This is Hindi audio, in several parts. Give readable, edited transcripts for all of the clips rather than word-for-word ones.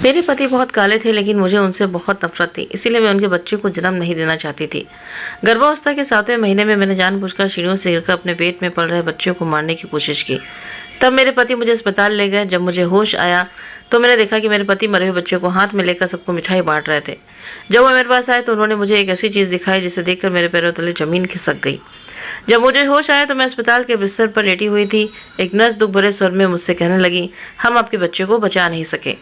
मेरे पति बहुत काले थे, लेकिन मुझे उनसे बहुत नफरत थी, इसीलिए मैं उनके बच्चे को जन्म नहीं देना चाहती थी। गर्भावस्था के 7वें महीने में मैंने जानबूझकर सीढ़ियों से गिरकर अपने पेट में पल रहे बच्चे को मारने की कोशिश की। तब मेरे पति मुझे अस्पताल ले गए। जब मुझे होश आया तो मैंने देखा कि मेरे पति मरे हुए बच्चे को हाथ में लेकर सबको मिठाई बांट रहे थे। जब वो मेरे पास आए तो उन्होंने मुझे एक ऐसी चीज दिखाई जिसे देखकर मेरे पैरों तले जमीन खिसक गई। जब मुझे होश आया तो मैं अस्पताल के बिस्तर पर लेटी हुई थी। एक नर्स दुख भरे स्वर में मुझसे कहने लगी, हम आपके बच्चे को बचा नहीं सके।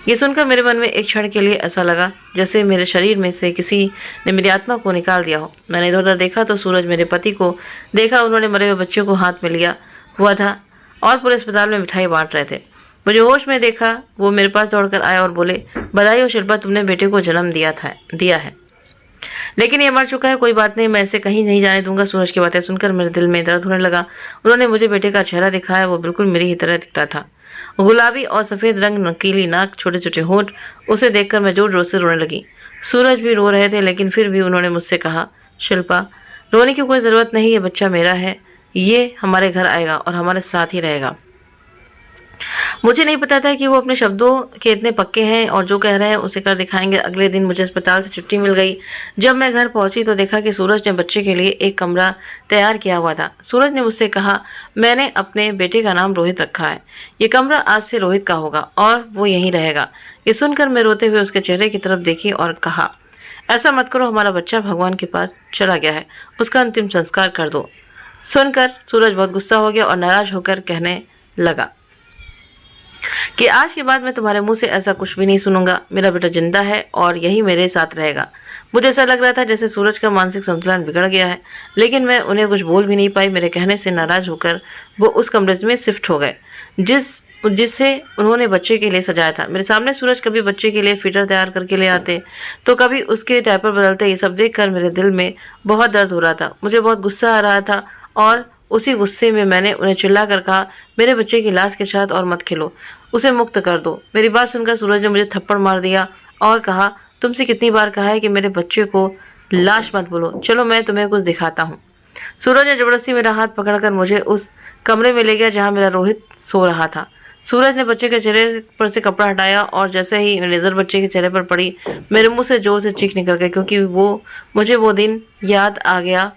ये सुनकर मेरे मन में एक क्षण के लिए ऐसा लगा जैसे मेरे शरीर में से किसी ने मेरी आत्मा को निकाल दिया हो। मैंने इधर उधर देखा तो सूरज मेरे पति को देखा। उन्होंने मरे हुए बच्चे को हाथ में लिया हुआ था और पूरे अस्पताल में मिठाई बांट रहे थे। मुझे होश में देखा वो मेरे पास दौड़कर आया और बोले, बधाई हो शिल्पा, तुमने बेटे को जन्म दिया है, लेकिन ये मर चुका है। कोई बात नहीं, मैं इसे कहीं नहीं जाने दूंगा। सूरज की बातें सुनकर मेरे दिल में दर्द होने लगा। उन्होंने मुझे बेटे का चेहरा दिखाया। वो बिल्कुल मेरी ही तरह दिखता था। गुलाबी और सफेद रंग, नकीली नाक, छोटे छोटे होंठ। उसे देखकर मैं जोर जोर से रोने लगी। सूरज भी रो रहे थे, लेकिन फिर भी उन्होंने मुझसे कहा, शिल्पा, रोने की कोई ज़रूरत नहीं, ये बच्चा मेरा है। ये हमारे घर आएगा और हमारे साथ ही रहेगा। मुझे नहीं पता था कि वो अपने शब्दों के इतने पक्के हैं और जो कह रहे हैं उसे कर दिखाएंगे। अगले दिन मुझे अस्पताल से छुट्टी मिल गई। जब मैं घर पहुंची तो देखा कि सूरज ने बच्चे के लिए एक कमरा तैयार किया हुआ था। सूरज ने मुझसे कहा, मैंने अपने बेटे का नाम रोहित रखा है। ये कमरा आज से रोहित का होगा और वो यहीं रहेगा। ये सुनकर मैं रोते हुए उसके चेहरे की तरफ देखी और कहा, ऐसा मत करो, हमारा बच्चा भगवान के पास चला गया है, उसका अंतिम संस्कार कर दो। सुनकर सूरज बहुत गुस्सा हो गया और नाराज होकर कहने लगा कि आज के बाद मैं तुम्हारे मुंह से ऐसा कुछ भी नहीं सुनूंगा। मेरा बेटा जिंदा है और यही मेरे साथ रहेगा। मुझे ऐसा लग रहा था जैसे सूरज का मानसिक संतुलन बिगड़ गया है, लेकिन मैं उन्हें कुछ बोल भी नहीं पाई। मेरे कहने से नाराज होकर वो उस कमरे में शिफ्ट हो गए जिससे उन्होंने बच्चे के लिए सजाया था। मेरे सामने सूरज कभी बच्चे के लिए फीटर तैयार करके ले आते तो कभी उसके डायपर बदलते। ये सब देखकर मेरे दिल में बहुत दर्द हो रहा था। मुझे बहुत गुस्सा आ रहा था और उसी गुस्से में मैंने उन्हें चिल्लाकर कहा, मेरे बच्चे की लाश के साथ और मत खेलो, उसे मुक्त कर दो। मेरी बात सुनकर सूरज ने मुझे थप्पड़ मार दिया और कहा, तुमसे कितनी बार कहा है कि मेरे बच्चे को लाश मत बोलो, चलो मैं तुम्हें कुछ दिखाता हूँ। सूरज ने जबरदस्ती मेरा हाथ पकड़कर मुझे उस कमरे में ले गया जहाँ मेरा रोहित सो रहा था। सूरज ने बच्चे के चेहरे पर से कपड़ा हटाया और जैसे ही नजर बच्चे के चेहरे पर पड़ी, मेरे मुंह से जोर से चीख निकल गई, क्योंकि मुझे वो दिन याद आ गया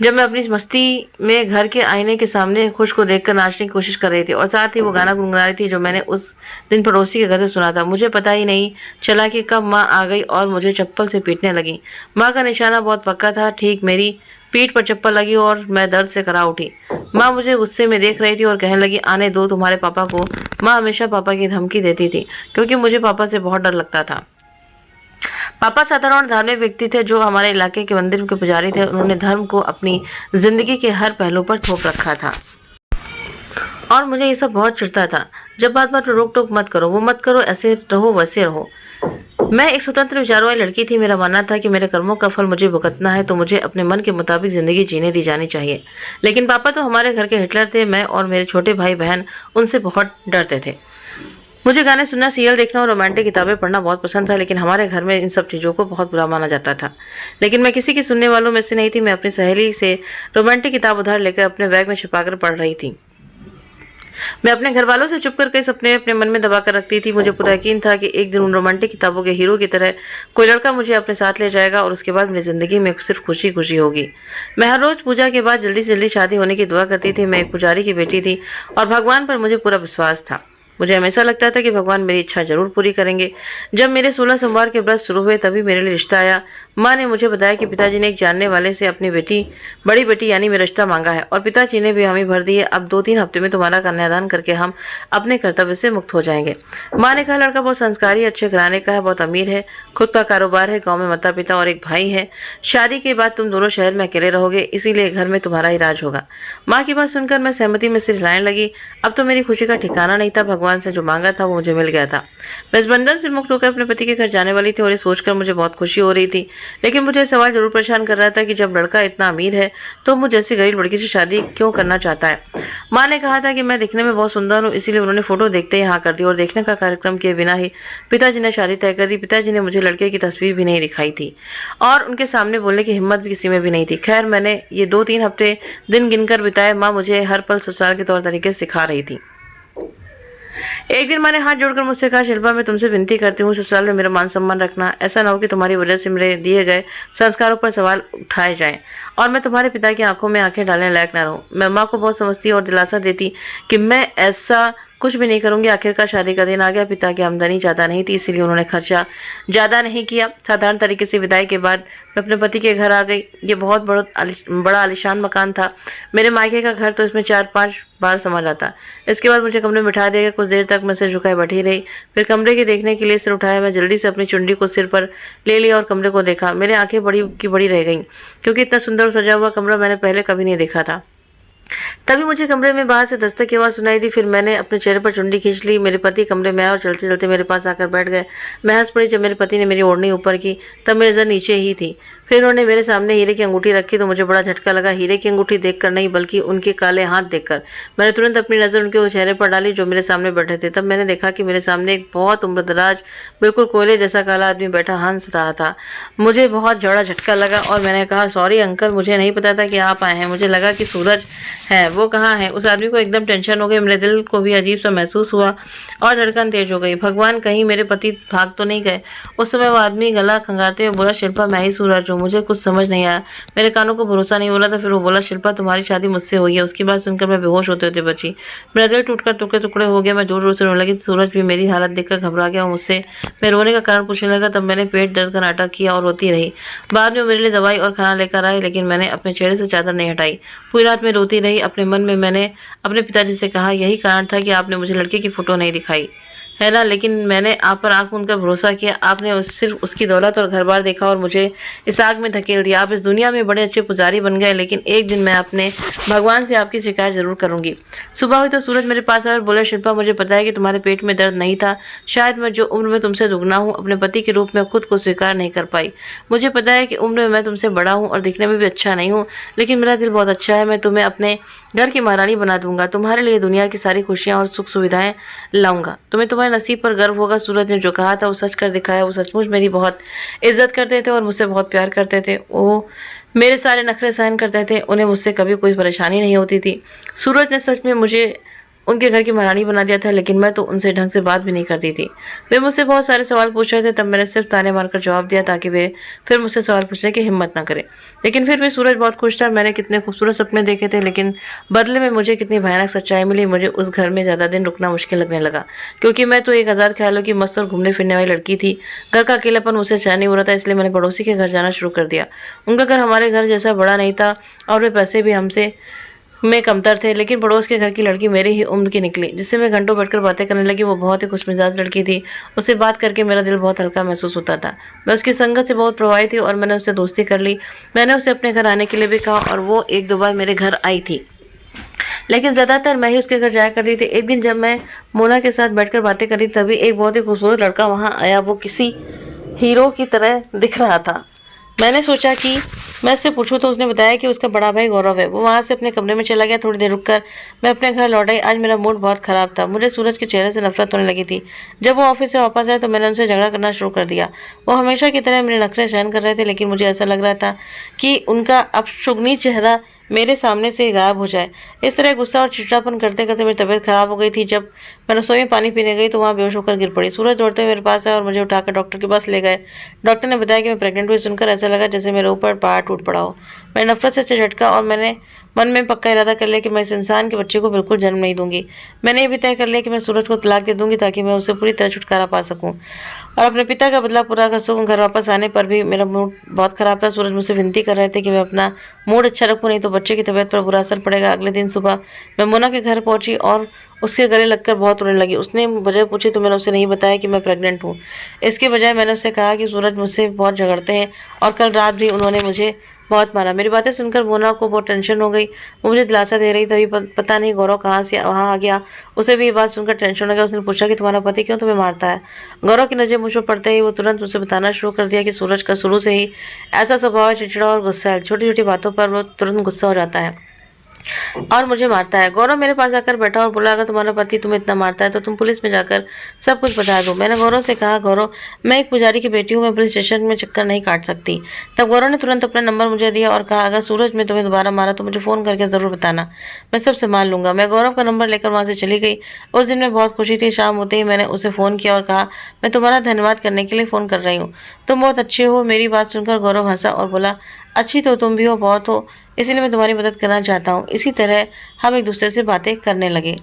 जब मैं अपनी मस्ती में घर के आईने के सामने खुश को देखकर नाचने की कोशिश कर रही थी और साथ ही वो गाना गुनगुना रही थी जो मैंने उस दिन पड़ोसी के घर से सुना था। मुझे पता ही नहीं चला कि कब माँ आ गई और मुझे चप्पल से पीटने लगी। माँ का निशाना बहुत पक्का था। ठीक मेरी पीठ पर चप्पल लगी और मैं दर्द से करा उठी। माँ मुझे गुस्से में देख रही थी और कहने लगी, आने दो तुम्हारे पापा को। माँ हमेशा पापा की धमकी देती थी, क्योंकि मुझे पापा से बहुत डर लगता था। पापा साधारण धार्मिक व्यक्ति थे जो हमारे इलाके के मंदिर के पुजारी थे। उन्होंने धर्म को अपनी जिंदगी के हर पहलू पर थोप रखा था और मुझे ये सब बहुत चिढ़ता था। जब बात बात पर रोक टोक मत करो, वो मत करो, ऐसे रहो वैसे रहो। मैं एक स्वतंत्र विचारों वाली लड़की थी। मेरा मानना था कि मेरे कर्मों का फल मुझे भुगतना है, तो मुझे अपने मन के मुताबिक जिंदगी जीने दी जानी चाहिए। लेकिन पापा तो हमारे घर के हिटलर थे। मैं और मेरे छोटे भाई बहन उनसे बहुत डरते थे। मुझे गाने सुनना, सीरियल देखना और रोमांटिक किताबें पढ़ना बहुत पसंद था, लेकिन हमारे घर में इन सब चीज़ों को बहुत बुरा माना जाता था। लेकिन मैं किसी की सुनने वालों में से नहीं थी। मैं अपनी सहेली से रोमांटिक किताब उधार लेकर अपने बैग में छिपाकर पढ़ रही थी। मैं अपने घर वालों से चुप कर कई सपने अपने मन में दबा कर रखती थी। मुझे पूरा यकीन था कि एक दिन उन रोमांटिक किताबों के हीरो की तरह कोई लड़का मुझे अपने साथ ले जाएगा और उसके बाद मेरी जिंदगी में सिर्फ खुशी खुशी होगी। मैं हर रोज पूजा के बाद जल्दी से जल्दी शादी होने की दुआ करती थी। मैं एक पुजारी की बेटी थी और भगवान पर मुझे पूरा विश्वास था। मुझे हमेशा लगता था कि भगवान मेरी इच्छा जरूर पूरी करेंगे। जब मेरे 16 सोमवार के व्रत शुरू हुए तभी मेरे लिए रिश्ता आया। माँ ने मुझे बताया कि पिताजी ने एक जानने वाले से अपनी बड़ी बेटी यानी मेरा रिश्ता मांगा है और पिताजी ने भी हामी भर दी है। अब 2-3 हफ्ते में तुम्हारा कन्यादान करके हम अपने कर्तव्य से मुक्त हो जाएंगे। माँ ने कहा, लड़का बहुत संस्कारी, अच्छे घराने का है, बहुत अमीर है, खुद का कारोबार है, गाँव में माता पिता और एक भाई है। शादी के बाद तुम दोनों शहर में अकेले रहोगे, इसीलिए घर में तुम्हारा ही राज होगा। माँ की बात सुनकर मैं सहमति में सिर हिलाने लगी। अब तो मेरी खुशी का ठिकाना नहीं था। भगवान से जो मांगा था वो मुझे मिल गया था। मैं इस बंधन से मुक्त होकर अपने पति के घर जाने वाली थी और ये सोचकर मुझे बहुत खुशी हो रही थी। लेकिन मुझे सवाल जरूर परेशान कर रहा था कि जब लड़का इतना अमीर है तो मुझे जैसी गरीब लड़की से शादी क्यों करना चाहता है। माँ ने कहा था कि मैं दिखने में बहुत सुंदर हूँ, इसीलिए उन्होंने फोटो देखते ही हाँ कर दी और देखने का कार्यक्रम किए बिना ही पिताजी ने शादी तय कर दी। पिताजी ने मुझे लड़के की तस्वीर भी नहीं दिखाई थी और उनके सामने बोलने की हिम्मत भी किसी में भी नहीं थी। खैर मैंने ये 2-3 हफ्ते दिन गिनकर बिताए। माँ मुझे हर पल ससुराल के तौर तरीके सिखा रही थी। एक दिन मैंने हाथ जोड़कर मुझसे कहा, शिल्पा मैं तुमसे विनती करती हूँ ससुराल में मेरा मान सम्मान रखना। ऐसा ना हो कि तुम्हारी वजह से मेरे दिए गए संस्कारों पर सवाल उठाए जाएं और मैं तुम्हारे पिता की आंखों में आंखें डालने लायक ना रहूं। मैं माँ को बहुत समझती और दिलासा देती कि मैं ऐसा कुछ भी नहीं करूंगी। आखिरकार शादी का दिन आ गया। पिता की आमदनी ज़्यादा नहीं थी, इसीलिए उन्होंने खर्चा ज़्यादा नहीं किया। साधारण तरीके से विदाई के बाद मैं अपने पति के घर आ गई। ये बहुत बड़ा आलीशान मकान था। मेरे मायके का घर तो इसमें 4-5 बार समा जाता। इसके बाद मुझे कमरे में बिठा दिया गया। कुछ देर तक मैं सिर झुकाए बैठी रही। फिर कमरे के देखने के लिए सिर उठाया। मैं जल्दी से अपनी चुंडी को सिर पर ले लिया और कमरे को देखा। मेरी आंखें बड़ी की बड़ी रह गईं, क्योंकि इतना सुंदर और सजा हुआ कमरा मैंने पहले कभी नहीं देखा था। तभी मुझे कमरे में बाहर से दस्तक की आवाज़ सुनाई दी। फिर मैंने अपने चेहरे पर चुंडी खींच ली। मेरे पति कमरे में आए और चलते चलते मेरे पास आकर बैठ गए। मैं हंस पड़ी। जब मेरे पति ने मेरी ओढ़नी ऊपर की तब मेरी नज़र नीचे ही थी। फिर उन्होंने मेरे सामने हीरे की अंगूठी रखी तो मुझे बड़ा झटका लगा। हीरे की अंगूठी देखकर नहीं, बल्कि उनके काले हाथ देखकर। मैंने तुरंत अपनी नज़र उनके उस चेहरे पर डाली जो मेरे सामने बैठे थे। तब मैंने देखा कि मेरे सामने एक बहुत उम्रदराज, बिल्कुल कोयले जैसा काला आदमी बैठा हंस रहा था। मुझे बहुत बड़ा झटका लगा और मैंने कहा, सॉरी अंकल, मुझे नहीं पता था कि आप आए हैं। मुझे लगा कि सूरज है, वो कहाँ है। उस आदमी को एकदम टेंशन हो गई। मेरे दिल को भी अजीब सा महसूस हुआ और धड़कन तेज हो गई। भगवान, कहीं मेरे पति भाग तो नहीं गए। उस समय वो आदमी गला खंगारते हुए बोला, शिल्पा मैं ही सूरज हूँ। मुझे कुछ समझ नहीं आया। मेरे कानों को भरोसा नहीं हो रहा था। फिर वो बोला, शिल्पा तुम्हारी शादी मुझसे हुई है। उसकी बात सुनकर मैं बेहोश होते होते बची। मेरा दिल टूटकर टुकड़े टुकड़े हो गया। मैं जोर जोर से रोने लगी। सूरज भी मेरी हालत देखकर घबरा गया और मुझसे मैं रोने का कारण पूछने लगा। तब मैंने पेट दर्द का नाटक किया और रोती रही। बाद में वो मेरे लिए दवाई और खाना लेकर आए, लेकिन मैंने अपने चेहरे से चादर नहीं हटाई। पूरी रात में रोती रही। अपने मन में मैंने अपने पिताजी से कहा, यही कारण था कि आपने मुझे लड़के की फोटो नहीं दिखाई, है ना। लेकिन मैंने आप पर आंख मूंद कर भरोसा किया। आपने सिर्फ उसकी दौलत और घर बार देखा और मुझे इस आग में धकेल दिया। आप इस दुनिया में बड़े अच्छे पुजारी बन गए, लेकिन एक दिन मैं अपने भगवान से आपकी शिकायत जरूर करूंगी। सुबह हुई तो सूरज मेरे पास आया और बोला, शिल्पा मुझे पता है कि तुम्हारे पेट में दर्द नहीं था। शायद मैं जो उम्र में तुमसे दुगना हूँ, अपने पति के रूप में खुद को स्वीकार नहीं कर पाई। मुझे पता है कि उम्र में मैं तुमसे बड़ा हूँ और दिखने में भी अच्छा नहीं हूँ, लेकिन मेरा दिल बहुत अच्छा है। मैं तुम्हें अपने घर की महारानी बना दूंगा। तुम्हारे लिए दुनिया की सारी खुशियाँ और सुख सुविधाएं लाऊंगा। तुम्हें तुम्हारे नसीब पर गर्व होगा। सूरज ने जो कहा था वो सच कर दिखाया। वो सचमुच मेरी बहुत इज्जत करते थे और मुझसे बहुत प्यार करते थे। वो मेरे सारे नखरे सहन करते थे। उन्हें मुझसे कभी कोई परेशानी नहीं होती थी। सूरज ने सच में मुझे उनके घर की महारानी बना दिया था, लेकिन मैं तो उनसे ढंग से बात भी नहीं करती थी। वे मुझसे बहुत सारे सवाल पूछ रहे थे। तब मैंने सिर्फ ताने मारकर जवाब दिया ताकि वे फिर मुझसे सवाल पूछने की हिम्मत ना करें। लेकिन फिर भी सूरज बहुत खुश था। मैंने कितने खूबसूरत सपने देखे थे, लेकिन बदले में मुझे कितनी भयानक सच्चाई मिली। मुझे उस घर में ज़्यादा दिन रुकना मुश्किल लगने लगा, क्योंकि मैं तो 1000 ख्यालों की मस्त और घूमने फिरने वाली लड़की थी। घर का अकेलापन मुझसे सहन नहीं हो रहा था, इसलिए मैंने पड़ोसी के घर जाना शुरू कर दिया। उनका घर हमारे घर जैसा बड़ा नहीं था और वे पैसे भी हमसे में कमतर थे, लेकिन पड़ोस के घर की लड़की मेरी ही उम्र की निकली, जिससे मैं घंटों बैठकर बातें करने लगी। वो बहुत ही खुशमिजाज लड़की थी। उससे बात करके मेरा दिल बहुत हल्का महसूस होता था। मैं उसकी संगत से बहुत प्रभावित थी और मैंने उससे दोस्ती कर ली। मैंने उसे अपने घर आने के लिए भी कहा और वो 1-2 बार मेरे घर आई थी, लेकिन ज़्यादातर मैं ही उसके घर जाया करती थी। एक दिन जब मैं मोना के साथ बैठकर बातें करी, तभी एक बहुत ही खूबसूरत लड़का वहाँ आया। वो किसी हीरो की तरह दिख रहा था। मैंने सोचा कि मैं उससे पूछूं, तो उसने बताया कि उसका बड़ा भाई गौरव है। वो वहाँ से अपने कमरे में चला गया। थोड़ी देर रुककर मैं अपने घर लौट आई। आज मेरा मूड बहुत ख़राब था। मुझे सूरज के चेहरे से नफरत होने लगी थी। जब वो ऑफिस से वापस आए तो मैंने उनसे झगड़ा करना शुरू कर दिया। वो हमेशा की तरह मेरे नखरे सहन कर रहे थे, लेकिन मुझे ऐसा लग रहा था कि उनका अपशगुनी चेहरा मेरे सामने से गायब हो जाए। इस तरह गुस्सा और चिड़चिड़ापन करते करते मेरी तबीयत खराब हो गई थी। जब मैं रसोई में पानी पीने गई तो वहाँ बेहोश होकर गिर पड़ी। सूरज दौड़ते हुए मेरे पास आया और मुझे उठाकर डॉक्टर के पास ले गए। डॉक्टर ने बताया कि मैं प्रेग्नेंट हुई। सुनकर ऐसा लगा जैसे मेरे ऊपर पहाड़ टूट पड़ा हो। मैंने नफरत से झटका और मैंने मन में पक्का इरादा कर लिया कि मैं इस इंसान के बच्चे को बिल्कुल जन्म नहीं दूंगी। मैंने ये भी तय कर लिया कि मैं सूरज को तलाक दे दूंगी ताकि मैं उससे पूरी तरह छुटकारा पा सकूं और अपने पिता का बदला पूरा कर सकूं। घर वापस आने पर भी मेरा मूड बहुत खराब था। सूरज मुझसे विनती कर रहे थे कि मैं अपना मूड अच्छा रखूं, नहीं तो बच्चे की तबीयत पर बुरा असर पड़ेगा। अगले दिन सुबह मैं मोना के घर पहुंची और उसके गले लगकर बहुत रोने लगी। उसने वजह पूछी तो मैंने उसे नहीं बताया कि मैं प्रेग्नेंट हूँ। इसके बजाय मैंने उससे कहा कि सूरज मुझसे बहुत झगड़ते हैं और कल रात भी उन्होंने मुझे बहुत मारा। मेरी बातें सुनकर मोना को बहुत टेंशन हो गई। वो मुझे दिलासा दे रही तभी पता नहीं गौरव कहाँ से वहाँ आ गया। उसे भी ये बात सुनकर टेंशन हो गया। उसने पूछा कि तुम्हारा पति क्यों तुम्हें मारता है। गौरव की नज़र मुझ पर पड़ते ही वो तुरंत मुझसे बताना शुरू कर दिया कि सूरज का शुरू से ही ऐसा स्वभाव है, चिड़चिड़ा और गुस्सा है। छोटी छोटी बातों पर वो तुरंत गुस्सा हो जाता है। और मुझे मारता है। गौरव मेरे पास आकर बैठा और बोला, अगर तुम्हारा पति तुम्हें इतना मारता है तो तुम पुलिस में जाकर सब कुछ बता दो। मैंने गौरव से कहा, गौरव मैं एक पुजारी की बेटी हूँ, मैं पुलिस स्टेशन में चक्कर नहीं काट सकती। तब गौरव ने तुरंत अपना नंबर मुझे दिया और कहा, अगर सूरज ने तुम्हें दोबारा मारा तो मुझे फ़ोन करके ज़रूर बताना, मैं सब संभाल लूँगा। मैं गौरव का नंबर लेकर वहाँ से चली गई। उस दिन मैं बहुत खुशी थी। शाम होते ही मैंने उसे फ़ोन किया और कहा, मैं तुम्हारा धन्यवाद करने के लिए फ़ोन कर रही हूँ, तुम बहुत अच्छे हो। मेरी बात सुनकर गौरव हंसा और बोला, अच्छी तो तुम भी हो, बहुत हो, इसलिए मैं तुम्हारी मदद करना चाहता हूँ। इसी तरह हम एक दूसरे से बातें करने लगे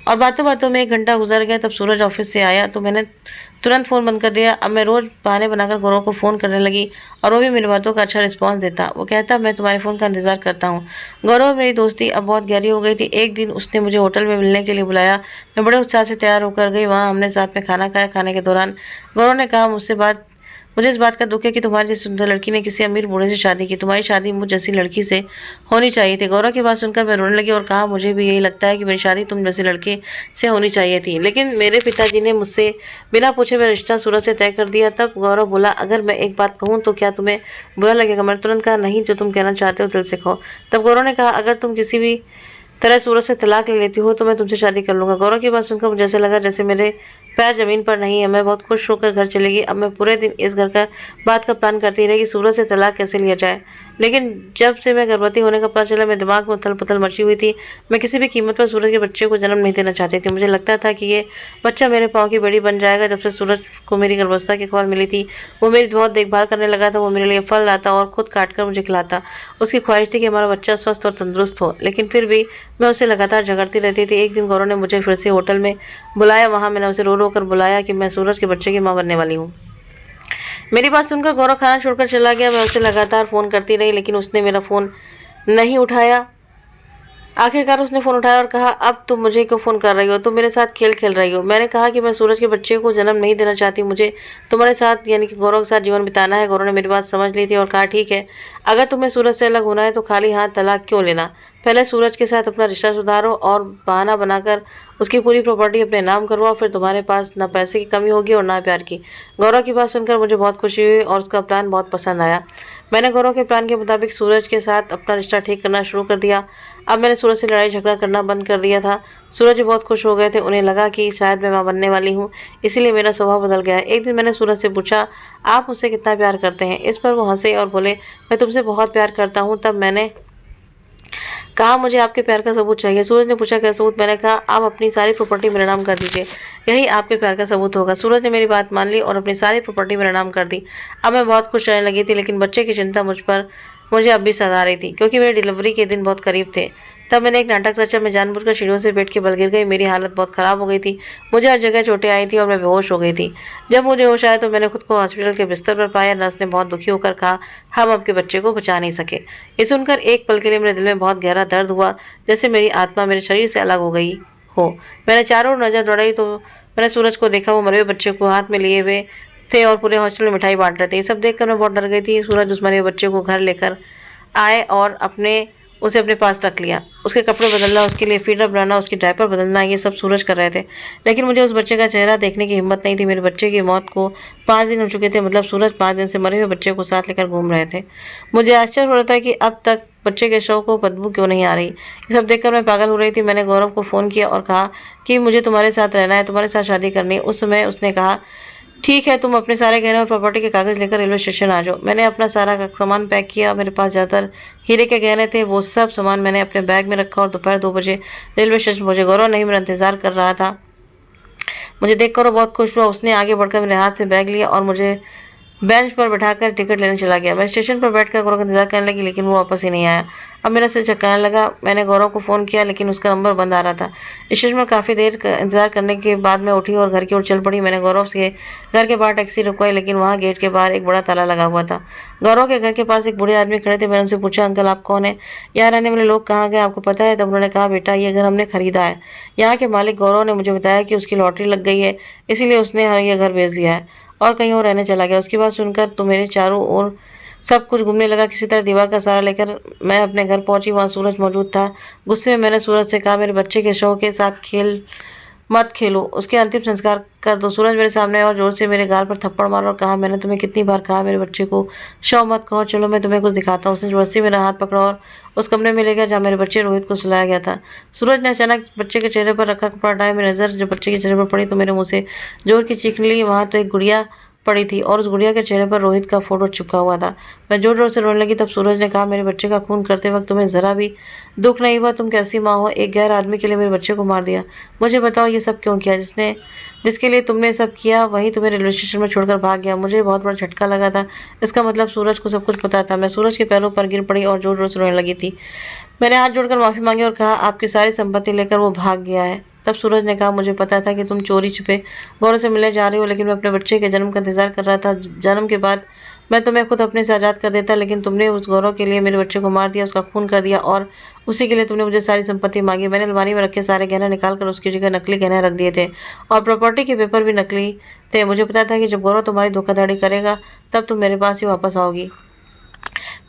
और बातों-बातों में 1 घंटा गुज़र गया। तब सूरज ऑफ़िस से आया तो मैंने तुरंत फ़ोन बंद कर दिया। अब मैं रोज़ बहाने बनाकर गौरव को फ़ोन करने लगी और वो भी मेरी बातों का अच्छा रिस्पॉन्स देता। वो कहता, मैं तुम्हारे फ़ोन का इंतज़ार करता हूँ। गौरव और मेरी दोस्ती अब बहुत गहरी हो गई थी। एक दिन उसने मुझे होटल में मिलने के लिए बुलाया। मैं बड़े उत्साह से तैयार होकर गई। वहाँ हमने साथ में खाना खाया। खाने के दौरान गौरव ने कहा, मुझे इस बात का दुःख है कि तुम्हारी जैसी सुंदर लड़की ने किसी अमीर बूढ़े से शादी की। तुम्हारी शादी मुझ जैसी लड़की से होनी चाहिए थी। गौरव की बात सुनकर मैं रोने लगी और कहा, मुझे भी यही लगता है कि मेरी शादी तुम जैसे लड़के से होनी चाहिए थी, लेकिन मेरे पिताजी ने मुझसे बिना पूछे मेरा रिश्ता सूरज से तय कर दिया। तब गौरव बोला, अगर मैं एक बात कहूँ तो क्या तुम्हें बुरा लगेगा? मैंने तुरंत कहा, नहीं, जो तुम कहना चाहते हो दिल से कहो। तब गौरव ने कहा, अगर तुम किसी भी तरह सूरज से तलाक ले लेती हो तो मैं तुमसे शादी कर लूँगा। गौरव की बात सुनकर मुझे ऐसा लगा जैसे मेरे पैर ज़मीन पर नहीं है। मैं बहुत खुश होकर घर चली गई। अब मैं पूरे दिन इस घर का बात का प्लान करती रही कि सूरज से तलाक कैसे लिया जाए। लेकिन जब से मैं गर्भवती होने का पता चला, मेरे दिमाग में उथल-पुथल मची हुई थी। मैं किसी भी कीमत पर सूरज के बच्चे को जन्म नहीं देना चाहती थी। मुझे लगता था कि ये बच्चा मेरे पाँव की बेड़ी बन जाएगा। जब से सूरज को मेरी गर्भावस्था की खबर मिली थी, वो मेरी बहुत देखभाल करने लगा था। वो मेरे लिए फल लाता और खुद काट कर मुझे खिलाता। उसकी ख्वाहिश थी कि हमारा बच्चा स्वस्थ और तंदुरुस्त हो, लेकिन फिर भी मैं उससे लगातार झगड़ती रहती थी। एक दिन गौरव ने मुझे फिर से होटल में बुलाया। वहाँ मैंने उसे रो-रो कर बुलाया कि मैं सूरज के बच्चे की माँ बनने वाली हूँ। मेरी बात सुनकर गौरव खाना छोड़कर चला गया। मैं उसे लगातार फ़ोन करती रही, लेकिन उसने मेरा फ़ोन नहीं उठाया। आखिरकार उसने फ़ोन उठाया और कहा, अब तुम मुझे क्यों फ़ोन कर रही हो? तुम मेरे साथ खेल खेल रही हो। मैंने कहा कि मैं सूरज के बच्चे को जन्म नहीं देना चाहती, मुझे तुम्हारे साथ यानी कि गौरव के साथ जीवन बिताना है। गौरव ने मेरी बात समझ ली थी और कहा, ठीक है, अगर तुम्हें सूरज से अलग होना है तो खाली हाथ तलाक क्यों लेना? पहले सूरज के साथ अपना रिश्ता सुधारो और बहाना बनाकर उसकी पूरी प्रॉपर्टी अपने नाम करवाओ, फिर तुम्हारे पास ना पैसे की कमी होगी और ना प्यार की। गौरव की बात सुनकर मुझे बहुत खुशी हुई और उसका प्लान बहुत पसंद आया। मैंने गौरव के प्लान के मुताबिक सूरज के साथ अपना रिश्ता ठीक करना शुरू कर दिया। अब मैंने सूरज से लड़ाई झगड़ा करना बंद कर दिया था। सूरज भी बहुत खुश हो गए थे। उन्हें लगा कि शायद मैं माँ बनने वाली हूँ, इसीलिए मेरा स्वभाव बदल गया। एक दिन मैंने सूरज से पूछा, आप मुझसे कितना प्यार करते हैं? इस पर वो हंसे और बोले, मैं तुमसे बहुत प्यार करता हूँ। तब मैंने कहा, मुझे आपके प्यार का सबूत चाहिए। सूरज ने पूछा, क्या सबूत? मैंने कहा, आप अपनी सारी प्रॉपर्टी मेरे नाम कर दीजिए, यही आपके प्यार का सबूत होगा। सूरज ने मेरी बात मान ली और अपनी सारी प्रॉपर्टी मेरे नाम कर दी। अब मैं बहुत खुश रहने लगी थी, लेकिन बच्चे की चिंता मुझे अब भी सता रही थी, क्योंकि मेरे डिलीवरी के दिन बहुत करीब थे। तब मैंने एक नाटक रचा। मैं जानबूझकर सीढ़ियों से बैठ के बल गिर गई। मेरी हालत बहुत ख़राब हो गई थी। मुझे हर जगह चोटें आई थी और मैं बेहोश हो गई थी। जब मुझे होश आया तो मैंने खुद को हॉस्पिटल के बिस्तर पर पाया। नर्स ने बहुत दुखी होकर कहा, हम आपके बच्चे को बचा नहीं सके। ये सुनकर एक पल के लिए मेरे दिल में बहुत गहरा दर्द हुआ, जैसे मेरी आत्मा मेरे शरीर से अलग हो गई हो। मैंने चारों ओर नज़र दौड़ाई तो मैंने सूरज को देखा। वो मरे हुए बच्चे को हाथ में लिए हुए थे और पूरे हॉस्टल में मिठाई बांट रहे थे। ये सब देखकर मैं बहुत डर गई थी। सूरज उस मरे हुए बच्चे को घर लेकर आए और उसे अपने पास रख लिया। उसके कपड़े बदलना, उसके लिए फीडर बनाना, उसकी डायपर बदलना, ये सब सूरज कर रहे थे। लेकिन मुझे उस बच्चे का चेहरा देखने की हिम्मत नहीं थी। मेरे बच्चे की मौत को 5 दिन हो चुके थे, मतलब सूरज 5 दिन से मरे हुए बच्चे को साथ लेकर घूम रहे थे। मुझे आश्चर्य हो रहा था कि अब तक बच्चे के शव को बदबू क्यों नहीं आ रही। ये सब देखकर मैं पागल हो रही थी। मैंने गौरव को फ़ोन किया और कहा कि मुझे तुम्हारे साथ रहना है, तुम्हारे साथ शादी करनी है। उस समय उसने कहा, ठीक है, तुम अपने सारे गहने और प्रॉपर्टी के कागज़ लेकर रेलवे स्टेशन आ जाओ। मैंने अपना सारा सामान पैक किया। मेरे पास ज़्यादातर हीरे के गहने थे। वो सब सामान मैंने अपने बैग में रखा और दोपहर 2 बजे रेलवे स्टेशन पहुंचे। गौरव नहीं, मेरा इंतज़ार कर रहा था। मुझे देखकर वो बहुत खुश हुआ। उसने आगे बढ़कर मेरे हाथ से बैग लिया और मुझे बेंच पर बैठाकर टिकट लेने चला गया। मैं स्टेशन पर बैठकर गौरव का इंतज़ार करने लगी, लेकिन वो वापस ही नहीं आया। अब मेरा सिर चकराने लगा। मैंने गौरव को फ़ोन किया, लेकिन उसका नंबर बंद आ रहा था। स्टेशन पर काफ़ी देर इंतज़ार करने के बाद मैं उठी और घर की ओर चल पड़ी। मैंने गौरव से घर के बाहर टैक्सी रुकवाई, लेकिन वहाँ गेट के बाहर एक बड़ा ताला लगा हुआ था। गौरव के घर के पास एक बूढ़े आदमी खड़े थे। मैंने उनसे पूछा, अंकल आप कौन हैं? यहाँ रहने वाले लोग कहाँ गए, आपको पता है? तब उन्होंने कहा, बेटा ये घर हमने खरीदा है। यहाँ के मालिक गौरव ने मुझे बताया कि उसकी लॉटरी लग गई है, इसीलिए उसने ये घर बेच दिया है और कहीं और रहने चला गया। उसकी बात सुनकर तो मेरे चारों ओर सब कुछ घूमने लगा। किसी तरह दीवार का सहारा लेकर मैं अपने घर पहुंची। वहाँ सूरज मौजूद था। गुस्से में मैंने सूरज से कहा, मेरे बच्चे के शव के साथ खेल मत खेलो, उसके अंतिम संस्कार कर दो। सूरज मेरे सामने आया और जोर से मेरे गाल पर थप्पड़ मारा और कहा, मैंने तुम्हें कितनी बार कहा मेरे बच्चे को शव मत कहो, चलो मैं तुम्हें कुछ दिखाता हूँ। उसने ज़बरदस्ती मेरा हाथ पकड़ा और उस कमरे में ले गया जहाँ मेरे बच्चे रोहित को सुलाया गया था। सूरज ने अचानक बच्चे के चेहरे पर रखा कपड़ा हटाया। मेरी नज़र जब बच्चे के चेहरे पर पड़ी तो मेरे मुँह से जोर की चीख निकली। वहाँ तो एक गुड़िया पड़ी थी और उस गुड़िया के चेहरे पर रोहित का फोटो चिपका हुआ था। मैं जोर-जोर से रोने लगी। तब सूरज ने कहा, मेरे बच्चे का खून करते वक्त तुम्हें ज़रा भी दुःख नहीं हुआ? तुम कैसी माँ हो, एक गैर आदमी के लिए मेरे बच्चे को मार दिया। मुझे बताओ ये सब क्यों किया? जिसके लिए तुमने सब किया वही तुम्हें रेलवे स्टेशन में छोड़कर भाग गया। मुझे बहुत बड़ा झटका लगा था। इसका मतलब सूरज को सब कुछ पता था। मैं सूरज के पैरों पर गिर पड़ी और जोर-जोर से रोने लगी थी। मैंने हाथ जोड़कर माफ़ी मांगी और कहा, आपकी सारी संपत्ति लेकर वो भाग गया है। तब सूरज ने कहा, मुझे पता था कि तुम चोरी छुपे गौरव से मिलने जा रही हो, लेकिन मैं अपने बच्चे के जन्म का इंतजार कर रहा था। जन्म के बाद मैं तुम्हें खुद अपने से आज़ाद कर देता, लेकिन तुमने उस गौरव के लिए मेरे बच्चे को मार दिया, उसका खून कर दिया और उसी के लिए तुमने मुझे सारी संपत्ति मांगी। मैंने अलमारी में रखे सारे गहने निकाल कर उसकी जगह नकली गहने रख दिए थे और प्रॉपर्टी के पेपर भी नकली थे। मुझे पता था कि जब गौरव तुम्हारी धोखाधड़ी करेगा तब तुम मेरे पास ही वापस आओगी।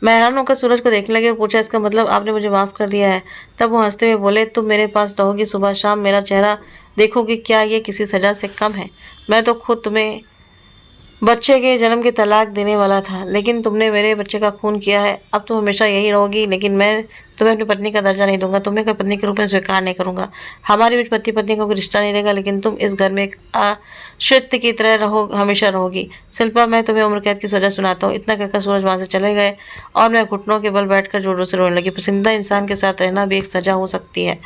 मैं हैरान होकर सूरज को देखने लगी और पूछा, इसका मतलब आपने मुझे माफ़ कर दिया है? तब वो हंसते हुए बोले, तुम मेरे पास रहोगी, सुबह शाम मेरा चेहरा देखोगी, क्या ये किसी सज़ा से कम है? मैं तो खुद तुम्हें बच्चे के जन्म की तलाक देने वाला था, लेकिन तुमने मेरे बच्चे का खून किया है। अब तुम हमेशा यही रहोगी, लेकिन मैं तुम्हें अपनी पत्नी का दर्जा नहीं दूंगा, तुम्हें कोई पत्नी के रूप में स्वीकार नहीं करूंगा। हमारे बीच पति पत्नी का कोई रिश्ता नहीं रहेगा, लेकिन तुम इस घर में एक आश्रित की तरह हमेशा रहोगी। शिल्पा, मैं तुम्हें उम्र कैद की सज़ा सुनाता हूँ। इतना कहकर सूरज वहाँ से चले गए और मैं घुटनों के बल बैठकर जोरों से रोने लगी। पसंदीदा इंसान के साथ रहना भी एक सज़ा हो सकती है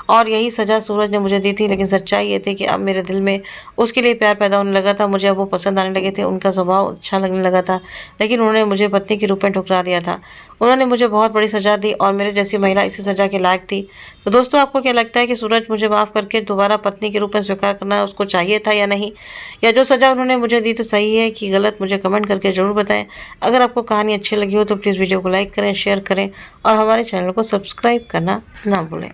और यही सज़ा सूरज ने मुझे दी थी, लेकिन सच्चाई ये थी कि अब मेरे दिल में उसके लिए प्यार पैदा होने लगा था। मुझे अब वो पसंद आने लगे थे, उनका स्वभाव अच्छा लगने लगा था, लेकिन उन्होंने मुझे पत्नी के रूप में ठुकरा दिया था। उन्होंने मुझे बहुत बड़ी सज़ा दी और मेरे जैसी महिला इसी सज़ा के लायक थी। तो दोस्तों, आपको क्या लगता है कि सूरज मुझे माफ़ करके दोबारा पत्नी के रूप में स्वीकार करना उसको चाहिए था या नहीं? या जो सज़ा उन्होंने मुझे दी तो सही है कि गलत? मुझे कमेंट करके ज़रूर बताएं। अगर आपको कहानी अच्छी लगी हो तो प्लीज़ वीडियो को लाइक करें, शेयर करें और हमारे चैनल को सब्सक्राइब करना ना भूलें।